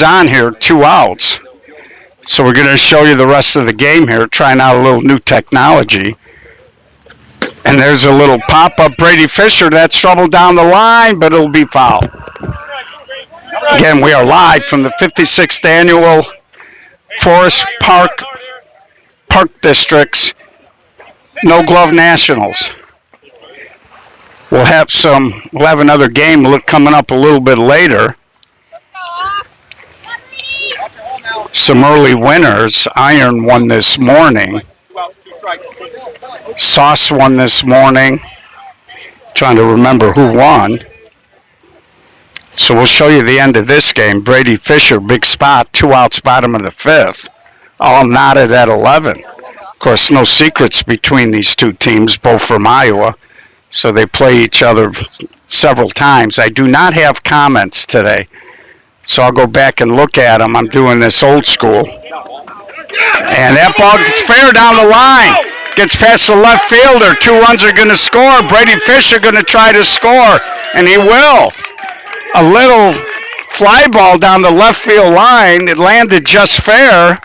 On here, 2 outs. So we're going to show you the rest of the game here, trying out a little new technology. And there's a little pop-up. Brady Fisher, that's trouble down the line, but it'll be foul. Again, we are live from the 56th annual Forest Park District's No Glove Nationals. We'll have another game coming up a little bit later. Some early winners. Iron won this morning. Sauce won this morning. Trying to remember who won. So we'll show you the end of this game. Brady Fisher, big spot, 2 outs, bottom of the 5th. All knotted at 11. Of course, no secrets between these two teams, both from Iowa. So they play each other several times. I do not have comments today. So I'll go back and look at them. I'm doing this old school. And that ball gets fair down the line. Gets past the left fielder. 2 runs are going to score. Brady Fisher going to try to score. And he will. A little fly ball down the left field line. It landed just fair.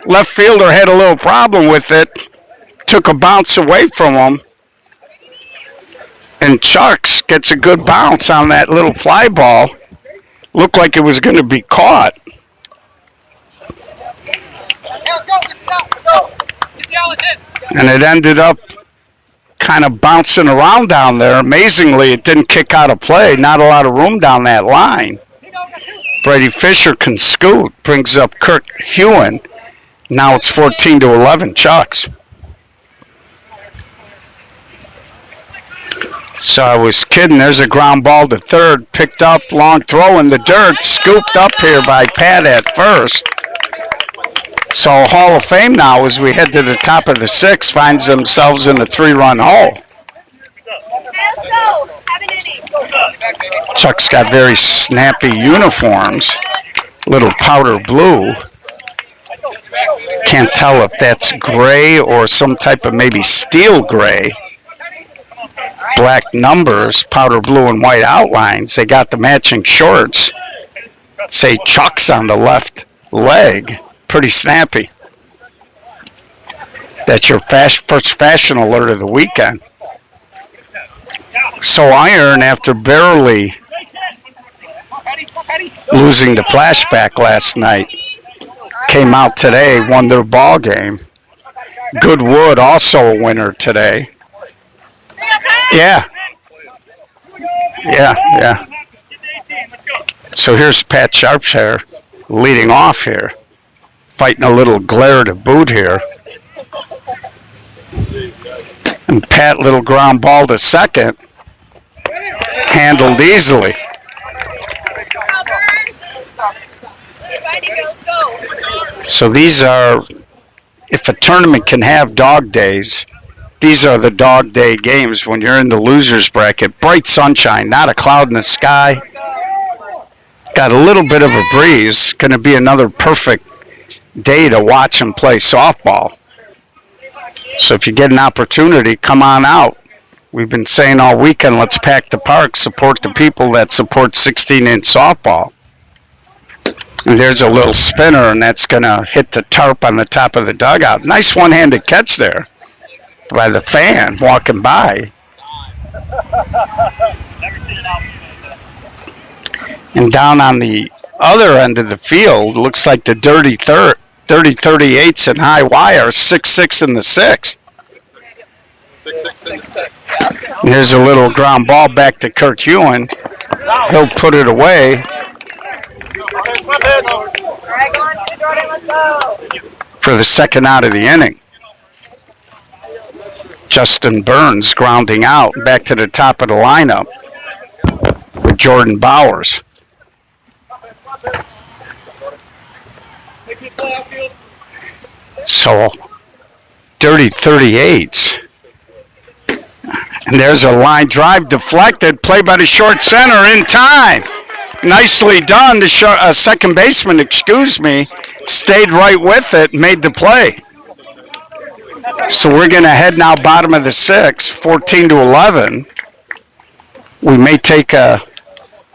Left fielder had a little problem with it. Took a bounce away from him. And Chucks gets a good bounce on that little fly ball. Looked like it was going to be caught. And it ended up kind of bouncing around down there. Amazingly, it didn't kick out of play. Not a lot of room down that line. Brady Fisher can scoot. Brings up Kurt Hewen. Now it's 14-11 Chucks. So I was kidding. There's a ground ball to third. Picked up, long throw in the dirt. Scooped up here by Pat at first. So Hall of Fame now as we head to the top of the 6th finds themselves in a 3-run hole. Chuck's got very snappy uniforms. Little powder blue. Can't tell if that's gray or some type of maybe steel gray. Black numbers, powder blue and white outlines. They got the matching shorts. Say Chucks on the left leg. Pretty snappy. That's your first fashion alert of the weekend. So Iron, after barely losing the flashback last night, came out today, won their ball game. Goodwood also a winner today. Yeah. So here's Pat Sharpshire leading off here. Fighting a little glare to boot here. And Pat, little ground ball to second. Handled easily. So these are, if a tournament can have dog days, these are the dog day games when you're in the loser's bracket. Bright sunshine, not a cloud in the sky. Got a little bit of a breeze. Going to be another perfect day to watch them play softball. So if you get an opportunity, come on out. We've been saying all weekend, let's pack the park, support the people that support 16-inch softball. And there's a little spinner, and that's going to hit the tarp on the top of the dugout. Nice one-handed catch there by the fan walking by. And down on the other end of the field, looks like the dirty 38s and high wire, 6-6 in the 6th. And here's a little ground ball back to Kurt Hewen. He'll put it away. For the second out of the inning. Justin Burns grounding out back to the top of the lineup with Jordan Bowers. So, dirty 38s. And there's a line drive deflected, play by the short center in time. Nicely done. The second baseman, stayed right with it, made the play. So we're going to head now bottom of the 6th, 14-11. We may take a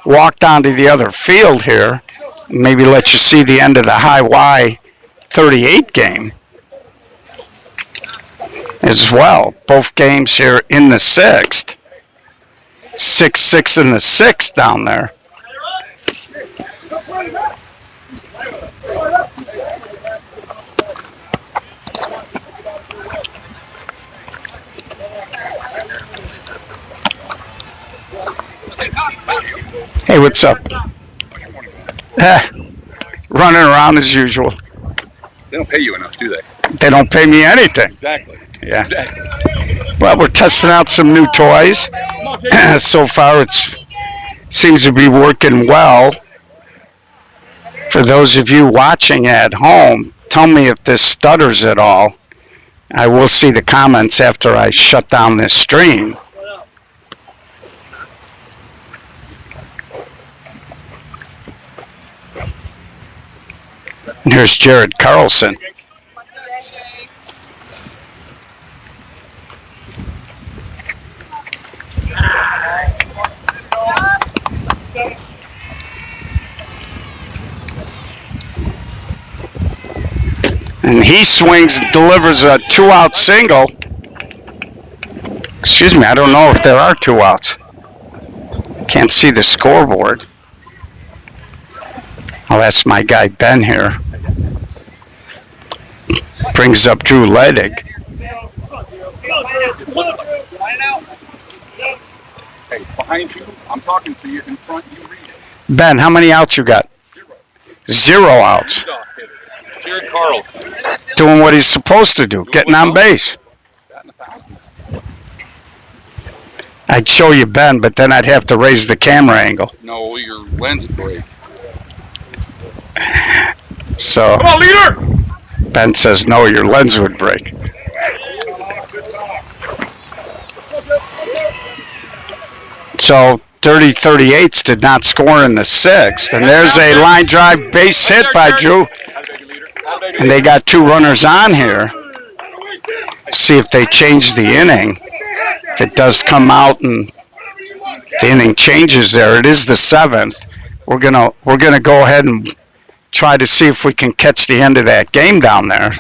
walk down to the other field here. Maybe let you see the end of the high Y 38 game as well. Both games here in the 6th. 6-6 in the 6th down there. Hey, what's up? Running around as usual. They don't pay you enough, do they? They don't pay me anything. Exactly. Yeah. Exactly. Well, we're testing out some new toys. So far, it seems to be working well. For those of you watching at home, tell me if this stutters at all. I will see the comments after I shut down this stream. And here's Jared Carlson. And he swings, delivers a 2-out single. Excuse me, I don't know if there are 2 outs. Can't see the scoreboard. Oh, that's my guy Ben here. Brings up Drew Ledig. Hey, behind you, I'm talking to you. In front, you read it. Ben, how many outs you got? 0 outs. Jared Carlson. Doing what he's supposed to do, getting on base. I'd show you Ben, but then I'd have to raise the camera angle. No, your lens would break. So, Come on, leader! Ben says, no, your lens would break. So, 30-38s did not score in the 6th. And there's a line drive base hit by Drew. And they got 2 runners on here. See if they change the inning. If it does come out and the inning changes there, it is the 7th. We're gonna go ahead and try to see if we can catch the end of that game down there.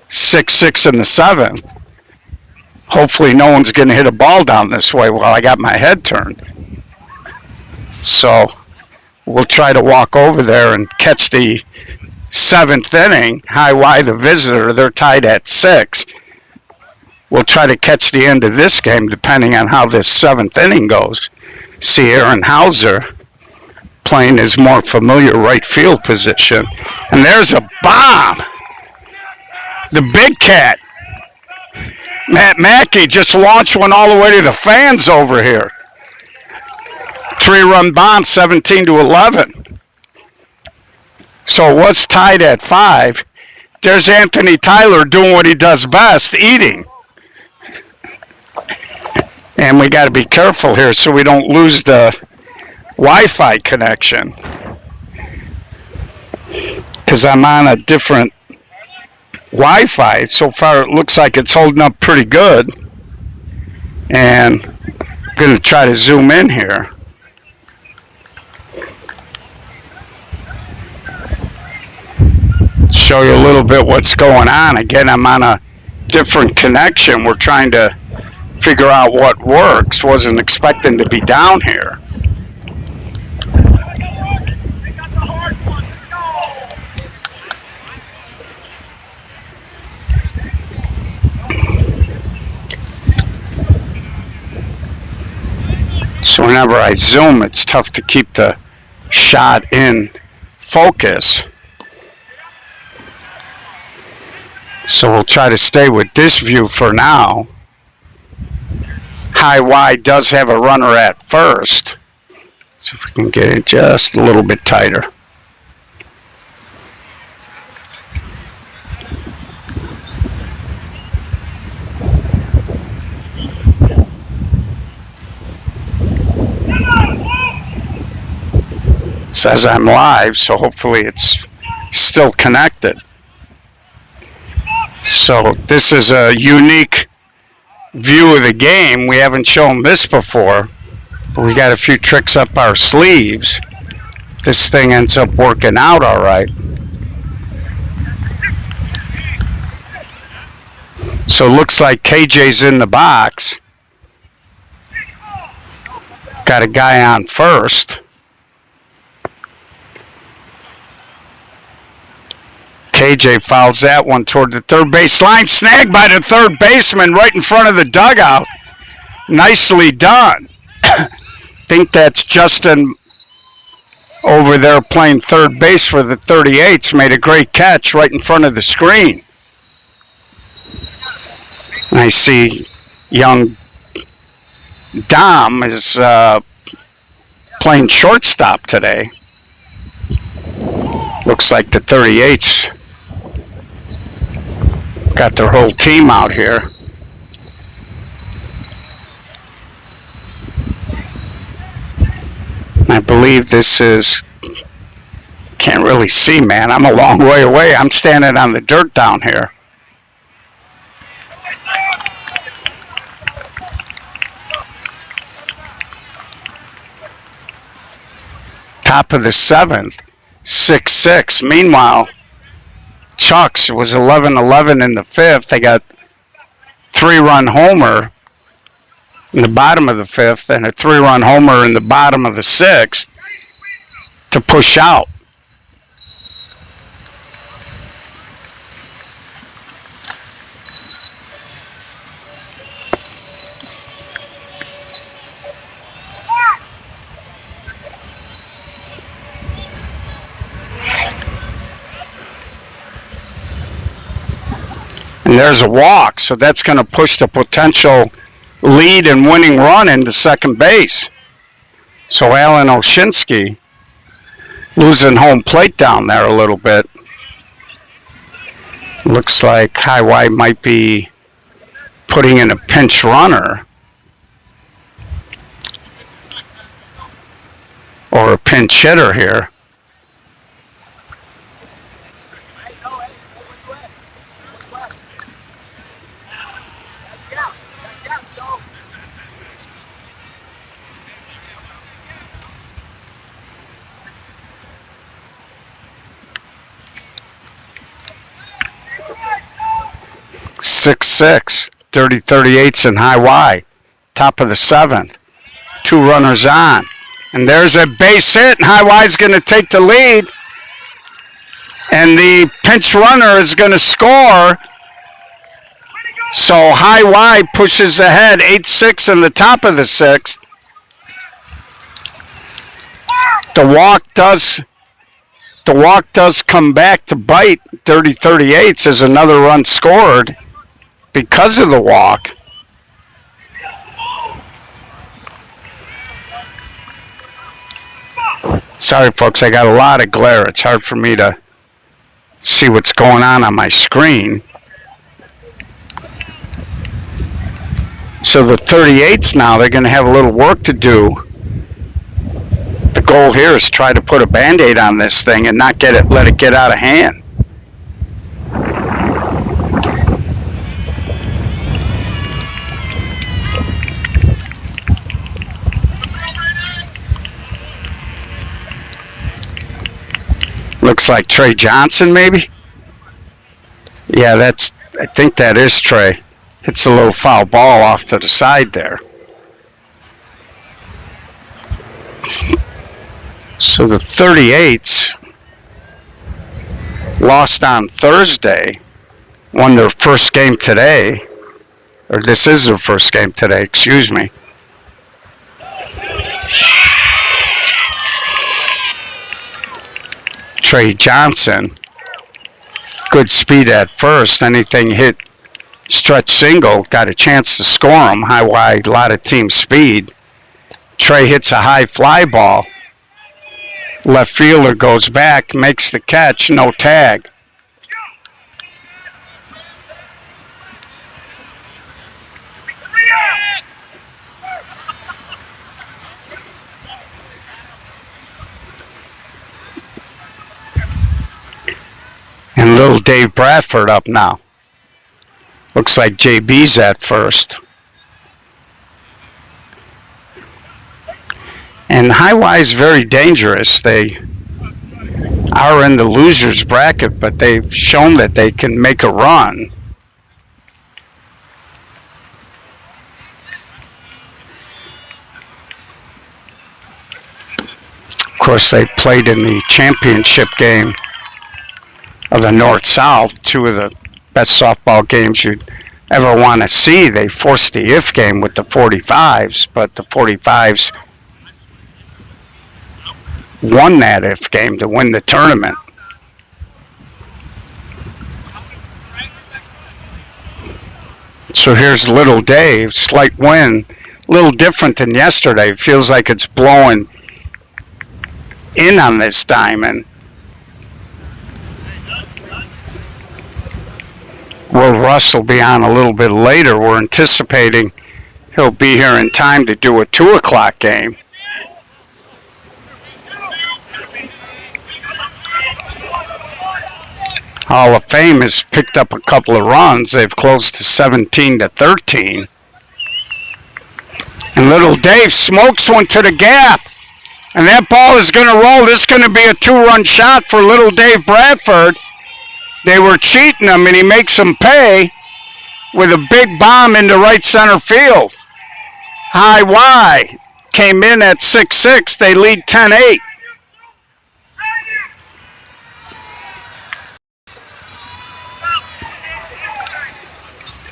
6-6 in the 7th. Hopefully no one's gonna hit a ball down this way while I got my head turned. So we'll try to walk over there and catch the 7th inning. High Y, the visitor, they're tied at 6. We'll try to catch the end of this game depending on how this 7th inning goes. See Aaron Hauser playing his more familiar right field position. And there's a bomb. The big cat. Matt Mackey just launched one all the way to the fans over here. 3-run bomb, 17-11. So it was tied at 5. There's Anthony Tyler doing what he does best, eating. And we got to be careful here so we don't lose the Wi-Fi connection. Because I'm on a different Wi-Fi. So far it looks like it's holding up pretty good. And I'm going to try to zoom in here. Show you a little bit what's going on. Again, I'm on a different connection. We're trying to figure out what works. Wasn't expecting to be down here. So whenever I zoom, it's tough to keep the shot in focus. So we'll try to stay with this view for now. High Y does have a runner at first. See if we can get it just a little bit tighter. It says I'm live, so hopefully it's still connected. So this is a unique view of the game. We haven't shown this before, but we got a few tricks up our sleeves this thing ends up working out all right. So it looks like KJ's in the box. Got a guy on first. KJ fouls that one toward the third base line. Snagged by the third baseman right in front of the dugout. Nicely done. Think that's Justin over there playing third base for the 38s. Made a great catch right in front of the screen. And I see young Dom is playing shortstop today. Looks like the 38s got their whole team out here. I believe this is, can't really see, man. I'm a long way away. I'm standing on the dirt down here. Top of the seventh, 6-6. Meanwhile, Chucks was 11-11 in the fifth. They got 3-run homer in the bottom of the fifth and a 3-run homer in the bottom of the sixth to push out. And there's a walk, so that's going to push the potential lead and winning run into second base. So Alan Oshinsky losing home plate down there a little bit. Looks like High Y might be putting in a pinch runner or a pinch hitter here. Six, 30-38s in High Y. Top of the seventh. 2 runners on. And there's a base hit, and High Y's going to take the lead. And the pinch runner is going to score. So High Y pushes ahead 8-6 in the top of the sixth. The walk does come back to bite. 30-38s as another run scored because of the walk. Sorry, folks, I got a lot of glare. It's hard for me to see what's going on my screen. So the 38s now, they're going to have a little work to do. The goal here is try to put a Band-Aid on this thing and not let it get out of hand. Looks like Trey Johnson, maybe? Yeah, I think that is Trey. Hits a little foul ball off to the side there. So the 38s lost on Thursday, won their first game today, or this is their first game today, excuse me. Trey Johnson, good speed at first. Anything hit stretch single, got a chance to score him. High Y, a lot of team speed. Trey hits a high fly ball. Left fielder goes back, makes the catch, no tag. And little Dave Bradford up now. Looks like JB's at first. And High Y is very dangerous. They are in the losers bracket, but they've shown that they can make a run. Of course, they played in the championship game of the North-South, two of the best softball games you'd ever want to see. They forced the if game with the 45s, but the 45s won that if game to win the tournament. So here's Little Dave, slight wind, a little different than yesterday. It feels like it's blowing in on this diamond. Will Russ will be on a little bit later. We're anticipating he'll be here in time to do a 2 o'clock game. Hall of Fame has picked up a couple of runs. They've closed to 17-13. And Little Dave smokes one to the gap. And that ball is going to roll. This is going to be a 2-run shot for Little Dave Bradford. They were cheating him, and he makes them pay with a big bomb into right center field. High Y came in at 6-6. They lead 10-8.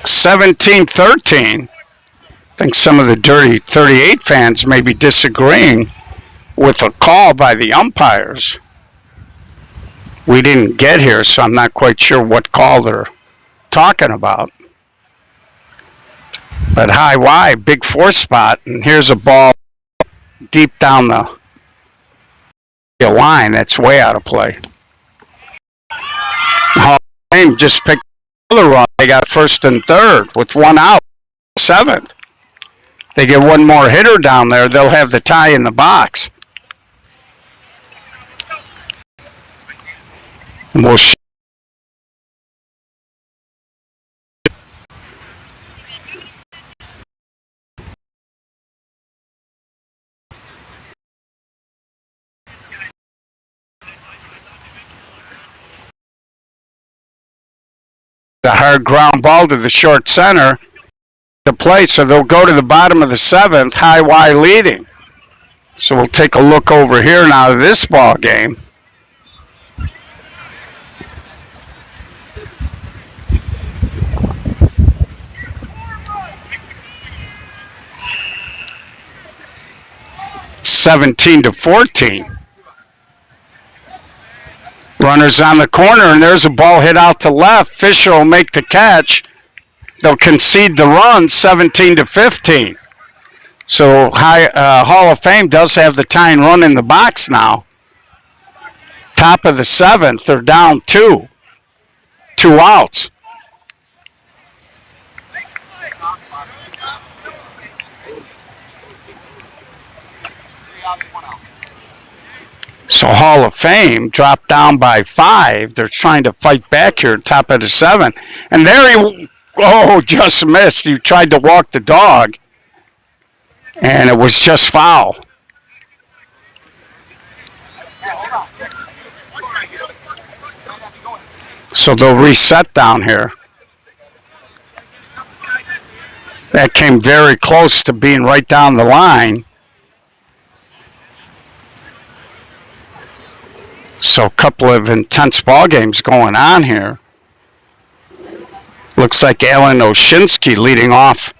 (17-13). I think some of the Dirty 38 fans may be disagreeing with a call by the umpires. We didn't get here, so I'm not quite sure what call they're talking about. But High Y, big 4 spot, and here's a ball deep down the line. That's way out of play. Hall of Fame just picked another run. They got first and third with 1 out, 7th. They get one more hitter down there, they'll have the tie in the box. And we'll the hard ground ball to the short center to play, so they'll go to the bottom of the 7th, High Y leading. So we'll take a look over here now to this ball game. It's 17-14. Runners on the corner, and there's a ball hit out to left. Fisher will make the catch. They'll concede the run, 17-15. So Hall of Fame does have the tying run in the box now. Top of the 7th, they're down 2. 2 outs. So Hall of Fame dropped down by 5. They're trying to fight back here, top of the 7th. And there he, just missed. He tried to walk the dog, and it was just foul. So they'll reset down here. That came very close to being right down the line. So a couple of intense ball games going on here. Looks like Alan Oshinsky leading off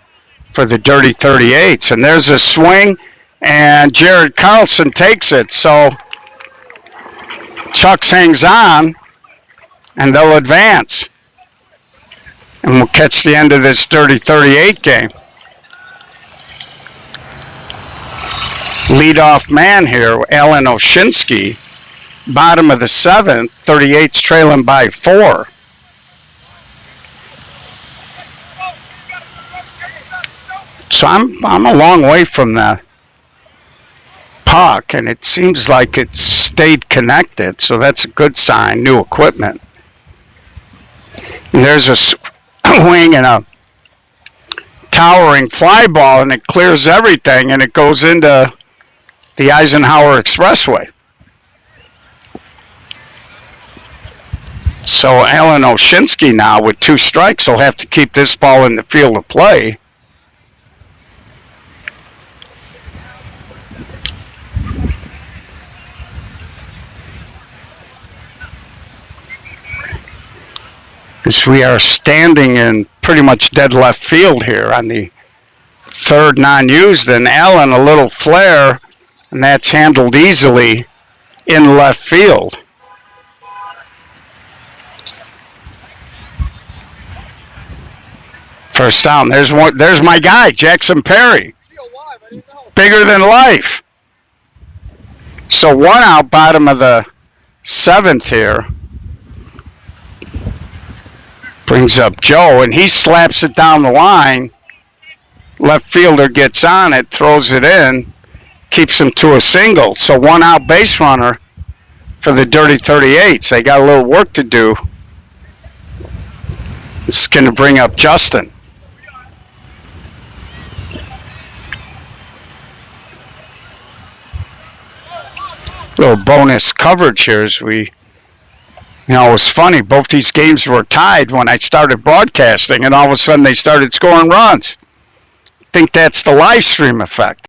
for the Dirty 38s. And there's a swing, and Jared Carlson takes it. So Chucks hangs on, and they'll advance. And we'll catch the end of this Dirty 38 game. Leadoff man here, Alan Oshinsky. Bottom of the 7th, 38's trailing by 4. So I'm a long way from the puck, and it seems like it's stayed connected, so that's a good sign, new equipment. And there's a swing and a towering fly ball, and it clears everything, and it goes into the Eisenhower Expressway. So Alan Oshinsky now with 2 strikes will have to keep this ball in the field of play. As we are standing in pretty much dead left field here on the 3rd non-used, and Allen a little flare, and that's handled easily in left field. First down. There's my guy, Jackson Perry. Bigger than life. So 1 out, bottom of the 7th here. Brings up Joe, and he slaps it down the line. Left fielder gets on it, throws it in, keeps him to a single. So 1 out base runner for the Dirty 38s. They got a little work to do. This is going to bring up Justin. Little bonus coverage here as we, it was funny. Both these games were tied when I started broadcasting, and all of a sudden they started scoring runs. I think that's the live stream effect.